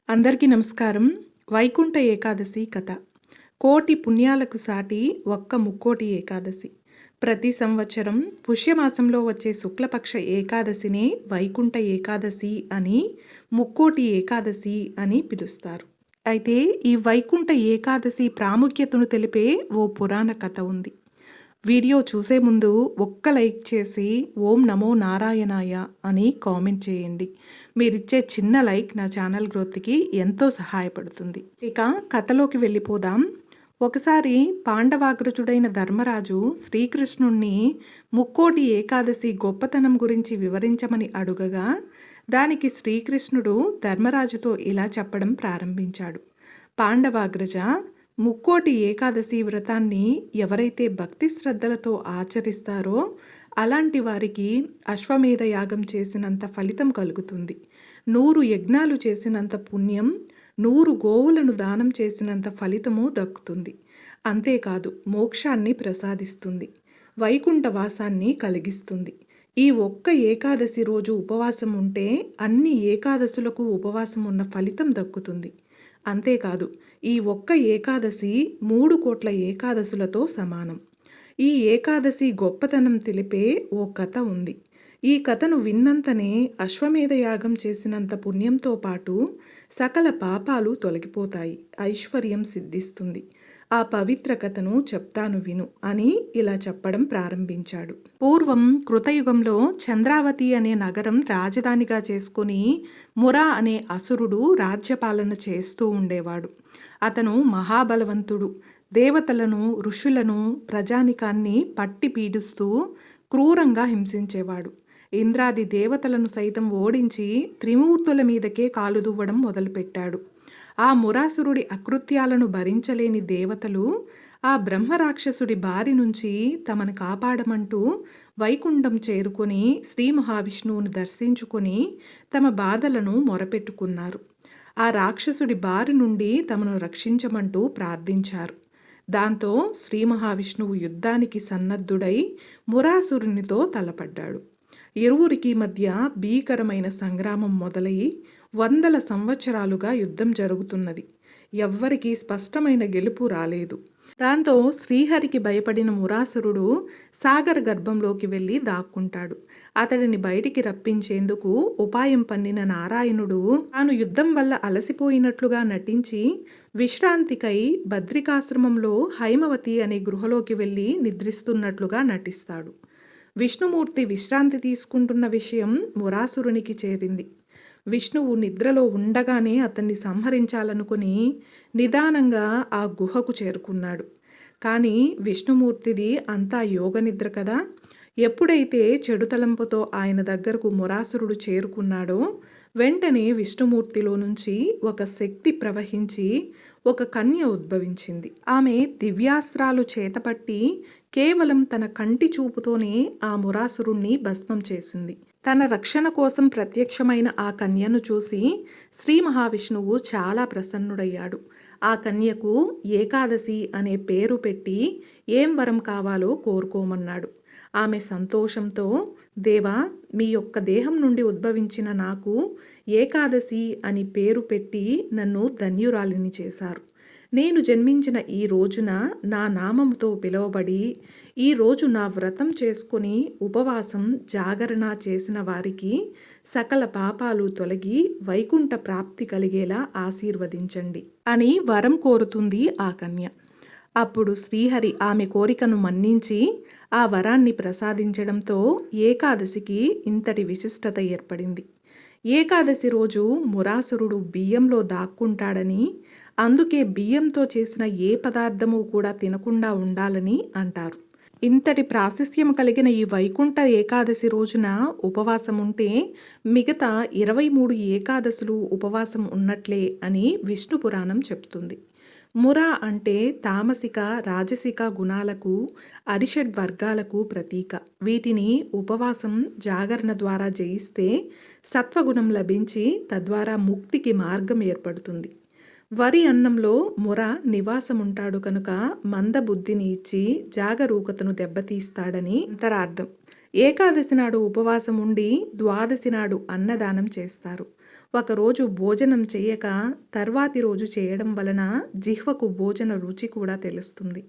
అందరికీ నమస్కారం. వైకుంఠ ఏకాదశి కథ. కోటి పుణ్యాలకు సాటి ఒక్క ముక్కోటి ఏకాదశి. ప్రతి సంవత్సరం పుష్యమాసంలో వచ్చే శుక్లపక్ష ఏకాదశినే వైకుంఠ ఏకాదశి అని, ముక్కోటి ఏకాదశి అని పిలుస్తారు. అయితే ఈ వైకుంఠ ఏకాదశి ప్రాముఖ్యతను తెలిపే ఓ పురాణ కథ ఉంది. వీడియో చూసే ముందు ఒక్క లైక్ చేసి ఓం నమో నారాయణాయ అని కామెంట్ చేయండి. మీరిచ్చే చిన్న లైక్ నా ఛానల్ గ్రోత్కి ఎంతో సహాయపడుతుంది. ఇక కథలోకి వెళ్ళిపోదాం. ఒకసారి పాండవాగ్రజుడైన ధర్మరాజు శ్రీకృష్ణుణ్ణి ముక్కోటి ఏకాదశి గొప్పతనం గురించి వివరించమని అడుగగా దానికి శ్రీకృష్ణుడు ధర్మరాజుతో ఇలా చెప్పడం ప్రారంభించాడు. పాండవాగ్రజ, ముక్కోటి ఏకాదశి వ్రతాన్ని ఎవరైతే భక్తి శ్రద్ధలతో ఆచరిస్తారో అలాంటి వారికి అశ్వమేధ యాగం చేసినంత ఫలితం కలుగుతుంది. 100 యజ్ఞాలు చేసినంత పుణ్యం, 100 గోవులను దానం చేసినంత ఫలితము దక్కుతుంది. అంతేకాదు మోక్షాన్ని ప్రసాదిస్తుంది, వైకుంఠవాసాన్ని కలిగిస్తుంది. ఈ ఒక్క ఏకాదశి రోజు ఉపవాసం ఉంటే అన్ని ఏకాదశులకు ఉపవాసం ఉన్న ఫలితం దక్కుతుంది. అంతేకాదు ఈ ఒక్క ఏకాదశి 3 కోట్ల ఏకాదశులతో సమానం. ఈ ఏకాదశి గొప్పతనం తెలిపే ఓ కథ ఉంది. ఈ కథను విన్నంతనే అశ్వమేధ యాగం చేసినంత పుణ్యంతో పాటు సకల పాపాలు తొలగిపోతాయి, ఐశ్వర్యం సిద్ధిస్తుంది. ఆ పవిత్ర కథను చెప్తాను విను అని ఇలా చెప్పడం ప్రారంభించాడు. పూర్వం కృతయుగంలో చంద్రావతి అనే నగరం రాజధానిగా చేసుకుని మురా అనే అసురుడు రాజ్యపాలన చేస్తూ ఉండేవాడు. అతను మహాబలవంతుడు. దేవతలను, ఋషులను, ప్రజానికాన్ని పట్టి పీడిస్తూ క్రూరంగా హింసించేవాడు. ఇంద్రాది దేవతలను సైతం ఓడించి త్రిమూర్తుల మీదకే కాలుదువ్వడం మొదలుపెట్టాడు. ఆ మురాసురుడి అకృత్యాలను భరించలేని దేవతలు ఆ బ్రహ్మరాక్షసుడి బారి నుంచి తమను కాపాడమంటూ వైకుంఠం చేరుకొని శ్రీ మహావిష్ణువుని దర్శించుకొని తమ బాధలను మొరపెట్టుకున్నారు. ఆ రాక్షసుడి బారి నుండి తమను రక్షించమంటూ ప్రార్థించారు. దాంతో శ్రీ మహావిష్ణువు యుద్ధానికి సన్నద్ధుడై మురాసురునితో తలపడ్డాడు. ఇరువురికి మధ్య భీకరమైన సంగ్రామం మొదలై 100 సంవత్సరాలుగా యుద్ధం జరుగుతున్నది. ఎవ్వరికీ స్పష్టమైన గెలుపు రాలేదు. దాంతో శ్రీహరికి భయపడిన మురాసురుడు సాగర గర్భంలోకి వెళ్ళి దాక్కుంటాడు. అతడిని బయటికి రప్పించేందుకు ఉపాయం పన్నిన నారాయణుడు తాను యుద్ధం వల్ల అలసిపోయినట్లుగా నటించి విశ్రాంతికై బద్రికాశ్రమంలో హైమవతి అనే గృహలోకి వెళ్ళి నిద్రిస్తున్నట్లుగా నటిస్తాడు. విష్ణుమూర్తి విశ్రాంతి తీసుకుంటున్న విషయం మురాసురునికి చేరింది. విష్ణువు నిద్రలో ఉండగానే అతన్ని సంహరించాలనుకుని నిదానంగా ఆ గుహకు చేరుకున్నాడు. కానీ విష్ణుమూర్తిది అంతా యోగ నిద్ర కదా. ఎప్పుడైతే చెడు తలంపుతో ఆయన దగ్గరకు మురాసురుడు చేరుకున్నాడో వెంటనే విష్ణుమూర్తిలో నుంచి ఒక శక్తి ప్రవహించి ఒక కన్య ఉద్భవించింది. ఆమె దివ్యాస్త్రాలు చేతపట్టి కేవలం తన కంటి చూపుతోనే ఆ మురాసురుణ్ణి భస్మం చేసింది. తన రక్షణ కోసం ప్రత్యక్షమైన ఆ కన్యను చూసి శ్రీ మహావిష్ణువు చాలా ప్రసన్నుడయ్యాడు. ఆ కన్యకు ఏకాదశి అనే పేరు పెట్టి ఏం వరం కావాలో కోరుకోమన్నాడు. ఆమె సంతోషంతో, దేవా, మీ యొక్క దేహం నుండి ఉద్భవించిన నాకు ఏకాదశి అని పేరు పెట్టి నన్ను ధన్యురాలిని చేశారు. నేను జన్మించిన ఈ రోజున నా నామముతో పిలువబడి ఈ రోజు నా వ్రతం చేసుకుని ఉపవాసం, జాగరణ చేసిన వారికి సకల పాపాలు తొలగి వైకుంఠ ప్రాప్తి కలిగేలా ఆశీర్వదించండి అని వరం కోరుతుంది ఆ కన్య. అప్పుడు శ్రీహరి ఆమె కోరికను మన్నించి ఆ వరాన్ని ప్రసాదించడంతో ఏకాదశికి ఇంతటి విశిష్టత ఏర్పడింది. ఏకాదశి రోజు మురాసురుడు బియ్యంలో దాక్కుంటాడని, అందుకే బియ్యంతో చేసిన ఏ పదార్థము కూడా తినకుండా ఉండాలని అంటారు. ఇంతటి ప్రాశస్త్యం కలిగిన ఈ వైకుంఠ ఏకాదశి రోజున ఉపవాసం ఉంటే మిగతా 23 ఏకాదశులు ఉపవాసం ఉన్నట్లే అని విష్ణు పురాణం చెప్తుంది. మురా అంటే తామసిక, రాజసిక గుణాలకు, అరిషడ్ వర్గాలకు ప్రతీక. వీటిని ఉపవాసం, జాగరణ ద్వారా జయిస్తే సత్వగుణం లభించి తద్వారా ముక్తికి మార్గం ఏర్పడుతుంది. వరి అన్నంలో ముర నివాసముంటాడు కనుక మందబుద్ధిని ఇచ్చి జాగరూకతను దెబ్బతీస్తాడని అంతరార్థం. ఏకాదశి నాడు ఉపవాసం ఉండి ద్వాదశి నాడు అన్నదానం చేస్తారు. ఒకరోజు భోజనం చేయక తర్వాతి రోజు చేయడం వలన జిహ్వకు భోజన రుచి కూడా తెలుస్తుంది.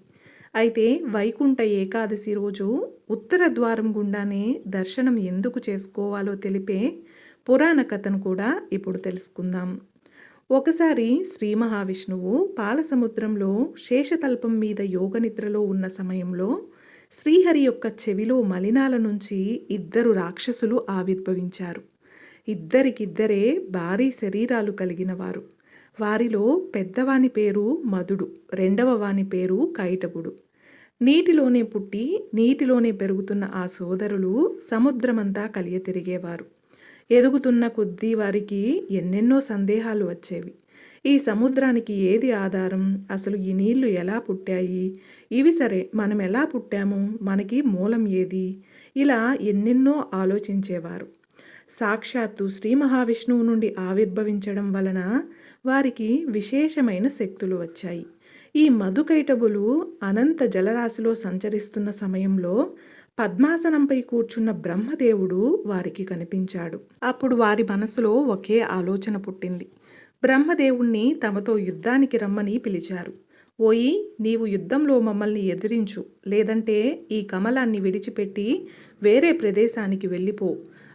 అయితే వైకుంఠ ఏకాదశి రోజు ఉత్తర ద్వారం గుండానే దర్శనం ఎందుకు చేసుకోవాలో తెలిపే పురాణ కథను కూడా ఇప్పుడు తెలుసుకుందాం. ఒకసారి శ్రీ మహావిష్ణువు పాలసముద్రంలో శేషతల్పం మీద యోగనిద్రలో ఉన్న సమయంలో శ్రీహరి యొక్క చెవిలో మలినాల నుంచి 2 రాక్షసులు ఆవిర్భవించారు. ఇద్దరికిద్దరే భారీ శరీరాలు కలిగిన వారు. వారిలో పెద్దవాని పేరు మధుడు, రెండవ వాని పేరు కైటబుడు. నీటిలోనే పుట్టి నీటిలోనే పెరుగుతున్న ఆ సోదరులు సముద్రమంతా కలియ తిరిగేవారు. ఎదుగుతున్న కొద్దీ వారికి ఎన్నెన్నో సందేహాలు వచ్చేవి. ఈ సముద్రానికి ఏది ఆధారం? అసలు ఈ నీళ్లు ఎలా పుట్టాయి? ఇవి సరే, మనం ఎలా పుట్టాము? మనకి మూలం ఏది? ఇలా ఎన్నెన్నో ఆలోచించేవారు. సాక్షాత్తు శ్రీ మహావిష్ణువు నుండి ఆవిర్భవించడం వలన వారికి విశేషమైన శక్తులు వచ్చాయి. ఈ మధుకైటబులు అనంత జలరాశిలో సంచరిస్తున్న సమయంలో పద్మాసనంపై కూర్చున్న బ్రహ్మదేవుడు వారికి కనిపించాడు. అప్పుడు వారి మనసులో ఒకే ఆలోచన పుట్టింది. బ్రహ్మదేవుణ్ణి తమతో యుద్ధానికి రమ్మని పిలిచారు. ఓయి, నీవు యుద్ధంలో మమ్మల్ని ఎదిరించు, లేదంటే ఈ కమలాన్ని విడిచిపెట్టి వేరే ప్రదేశానికి వెళ్ళిపో.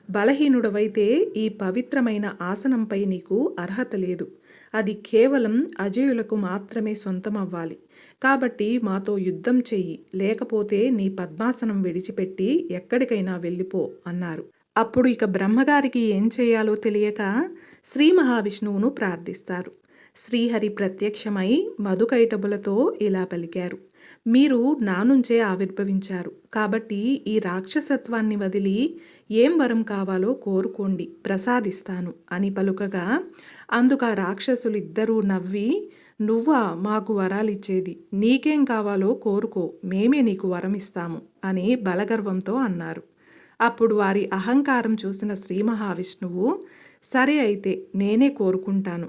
బలహీనుడవైతే ఈ పవిత్రమైన ఆసనంపై నీకు అర్హత లేదు. అది కేవలం అజేయులకు మాత్రమే సొంతమవ్వాలి. కాబట్టి మాతో యుద్ధం చెయ్యి, లేకపోతే నీ పద్మాసనం విడిచిపెట్టి ఎక్కడికైనా వెళ్ళిపో అన్నారు. అప్పుడు ఇక బ్రహ్మగారికి ఏం చేయాలో తెలియక శ్రీ మహావిష్ణువును ప్రార్థిస్తారు. శ్రీహరి ప్రత్యక్షమై మధుకైటబులతో ఇలా పలికారు. మీరు నా నుంచే ఆవిర్భవించారు, కాబట్టి ఈ రాక్షసత్వాన్ని వదిలి ఏం వరం కావాలో కోరుకోండి, ప్రసాదిస్తాను అని పలుకగా అందుకు ఆ రాక్షసులిద్దరూ నవ్వి, నువ్వా మాకు వరాలిచ్చేది? నీకేం కావాలో కోరుకో, మేమే నీకు వరం ఇస్తాము అని బలగర్వంతో అన్నారు. అప్పుడు వారి అహంకారం చూసిన శ్రీ మహావిష్ణువు, సరే అయితే నేనే కోరుకుంటాను,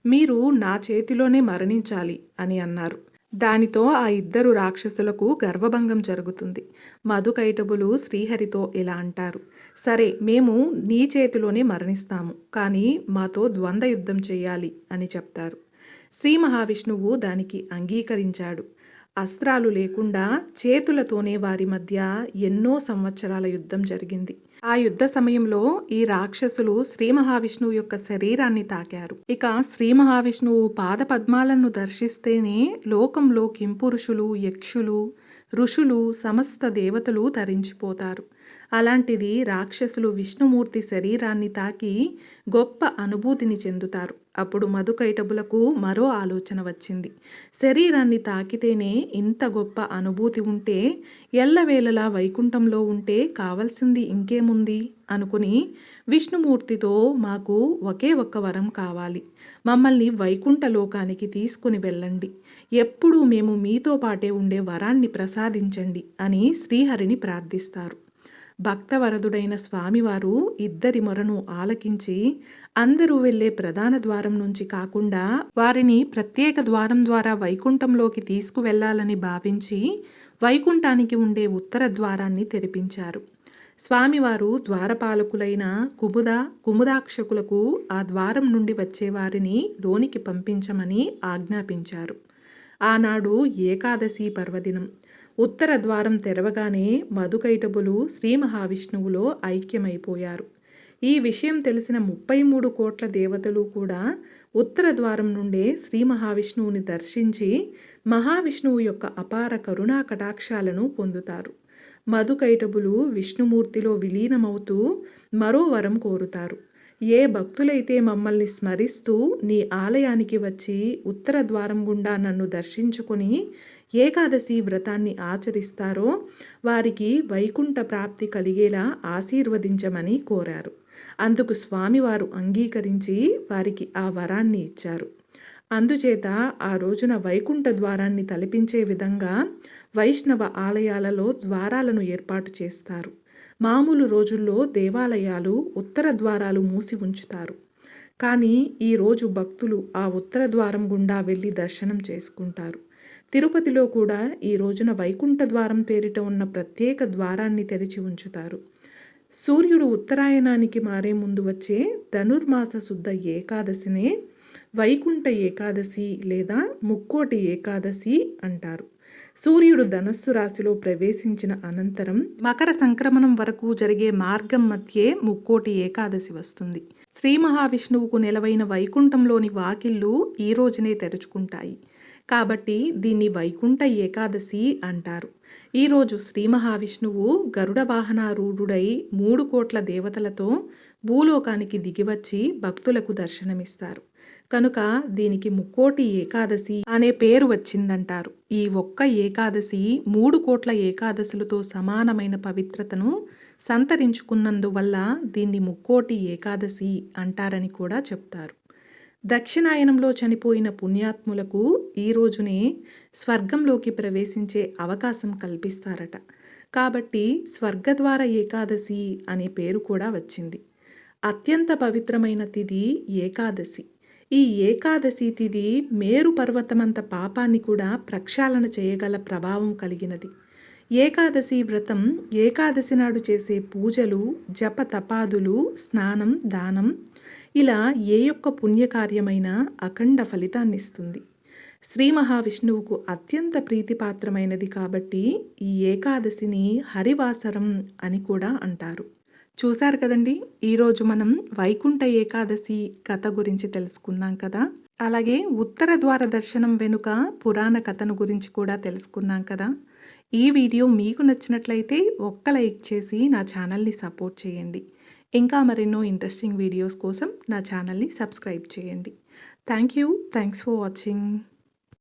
మీరు నా చేతిలోనే మరణించాలి అని అన్నారు. దానితో ఆ 2 రాక్షసులకు గర్వభంగం జరుగుతుంది. మధుకైటబులు శ్రీహరితో ఇలా అంటారు. సరే, మేము నీ చేతిలోనే మరణిస్తాము, కానీ మాతో ద్వంద్వ యుద్ధం చేయాలి అని చెప్తారు. శ్రీ మహావిష్ణువు దానికి అంగీకరించాడు. అస్త్రాలు లేకుండా చేతులతోనే వారి మధ్య ఎన్నో సంవత్సరాల యుద్ధం జరిగింది. ఆ యుద్ధ సమయంలో ఈ రాక్షసులు శ్రీ మహావిష్ణువు యొక్క శరీరాన్ని తాకారు. ఇక శ్రీ మహావిష్ణువు పాద పద్మాలను దర్శిస్తేనే లోకంలో కింపురుషులు, యక్షులు, ఋషులు, సమస్త దేవతలు తరించిపోతారు. అలాంటిది రాక్షసులు విష్ణుమూర్తి శరీరాన్ని తాకి గొప్ప అనుభూతిని చెందుతారు. అప్పుడు మధుకైటబులకు మరో ఆలోచన వచ్చింది. శరీరాన్ని తాకితేనే ఇంత గొప్ప అనుభూతి ఉంటే ఎల్లవేళలా వైకుంఠంలో ఉంటే కావలసింది ఇంకేముంది అనుకుని విష్ణుమూర్తితో, మాకు ఒకే ఒక్క వరం కావాలి, మమ్మల్ని వైకుంఠ లోకానికి తీసుకుని వెళ్ళండి, ఎప్పుడూ మేము మీతో పాటే ఉండే వరాన్ని ప్రసాదించండి అని శ్రీహరిని ప్రార్థిస్తారు. భక్తవరదుడైన స్వామివారు ఇద్దరి మొరను ఆలకించి అందరూ వెళ్లే ప్రధాన ద్వారం నుంచి కాకుండా వారిని ప్రత్యేక ద్వారం ద్వారా వైకుంఠంలోకి తీసుకువెళ్లాలని భావించి వైకుంఠానికి ఉండే ఉత్తర ద్వారాన్ని తెరిపించారు. స్వామివారు ద్వారపాలకులైన కుముదాక్షకులకు ఆ ద్వారం నుండి వచ్చేవారిని లోనికి పంపించమని ఆజ్ఞాపించారు. ఆనాడు ఏకాదశి పర్వదినం. ఉత్తర ద్వారం తెరవగానే మధుకైటబులు శ్రీ మహావిష్ణువులో ఐక్యమైపోయారు. ఈ విషయం తెలిసిన 33 కోట్ల దేవతలు కూడా ఉత్తర ద్వారం నుండే శ్రీ మహావిష్ణువుని దర్శించి మహావిష్ణువు యొక్క అపార కరుణా కటాక్షాలను పొందుతారు. మధుకైటబులు విష్ణుమూర్తిలో విలీనమవుతూ మరో వరం కోరుతారు. ఏ భక్తులైతే మమ్మల్ని స్మరిస్తూ నీ ఆలయానికి వచ్చి ఉత్తర ద్వారం గుండా నన్ను దర్శించుకొని ఏకాదశి వ్రతాన్ని ఆచరిస్తారో వారికి వైకుంఠ ప్రాప్తి కలిగేలా ఆశీర్వదించమని కోరారు. అందుకు స్వామివారు అంగీకరించి వారికి ఆ వరాన్ని ఇచ్చారు. అందుచేత ఆ రోజున వైకుంఠ ద్వారాన్ని తలపించే విధంగా వైష్ణవ ఆలయాలలో ద్వారాలను ఏర్పాటు చేస్తారు. మామూలు రోజుల్లో దేవాలయాలు ఉత్తర ద్వారాలు మూసి ఉంచుతారు. కానీ ఈరోజు భక్తులు ఆ ఉత్తర ద్వారం గుండా వెళ్ళి దర్శనం చేసుకుంటారు. తిరుపతిలో కూడా ఈ రోజున వైకుంఠ ద్వారం పేరిట ఉన్న ప్రత్యేక ద్వారాన్ని తెరిచి ఉంచుతారు. సూర్యుడు ఉత్తరాయణానికి మారే ముందు వచ్చే ధనుర్మాస శుద్ధ ఏకాదశినే వైకుంఠ ఏకాదశి లేదా ముక్కోటి ఏకాదశి అంటారు. సూర్యుడు ధనస్సు రాశిలో ప్రవేశించిన అనంతరం మకర సంక్రమణం వరకు జరిగే మార్గం మధ్యే ముక్కోటి ఏకాదశి వస్తుంది. శ్రీ మహావిష్ణువుకు నెలవైన వైకుంఠంలోని వాకిళ్ళు ఈ రోజునే తెరుచుకుంటాయి. కాబట్టి దీన్ని వైకుంఠ ఏకాదశి అంటారు. ఈరోజు శ్రీ మహావిష్ణువు గరుడ వాహనారూఢుడై 3 కోట్ల దేవతలతో భూలోకానికి దిగివచ్చి భక్తులకు దర్శనమిస్తారు. కనుక దీనికి ముక్కోటి ఏకాదశి అనే పేరు వచ్చిందంటారు. ఈ ఒక్క ఏకాదశి 3 కోట్ల ఏకాదశులతో సమానమైన పవిత్రతను సంతరించుకున్నందువల్ల దీన్ని ముక్కోటి ఏకాదశి అంటారని కూడా చెప్తారు. దక్షిణాయనంలో చనిపోయిన పుణ్యాత్ములకు ఈ రోజునే స్వర్గంలోకి ప్రవేశించే అవకాశం కల్పిస్తారట. కాబట్టి స్వర్గద్వార ఏకాదశి అనే పేరు కూడా వచ్చింది. అత్యంత పవిత్రమైన తిథి ఏకాదశి. ఈ ఏకాదశి తిథి మేరు పర్వతమంత పాపాన్ని కూడా ప్రక్షాళన చేయగల ప్రభావం కలిగినది. ఏకాదశి వ్రతం ఏకాదశి నాడు చేసే పూజలు, జప తపాదులు, స్నానం, దానం ఇలా ఏ యొక్క పుణ్యకార్యమైనా అఖండ ఫలితాన్నిస్తుంది. శ్రీ మహావిష్ణువుకు అత్యంత ప్రీతిపాత్రమైనది కాబట్టి ఈ ఏకాదశిని హరివాసరం అని కూడా అంటారు. చూశారు కదండి, ఈరోజు మనం వైకుంఠ ఏకాదశి కథ గురించి తెలుసుకున్నాం కదా. అలాగే ఉత్తర ద్వార దర్శనం వెనుక పురాణ కథను గురించి కూడా తెలుసుకున్నాం కదా. ఈ వీడియో మీకు నచ్చినట్లయితే ఒక్క లైక్ చేసి నా ఛానల్ని సపోర్ట్ చేయండి. ఇంకా మరెన్నో ఇంట్రెస్టింగ్ వీడియోస్ కోసం నా ఛానల్ని సబ్స్క్రైబ్ చేయండి. Thanks for watching.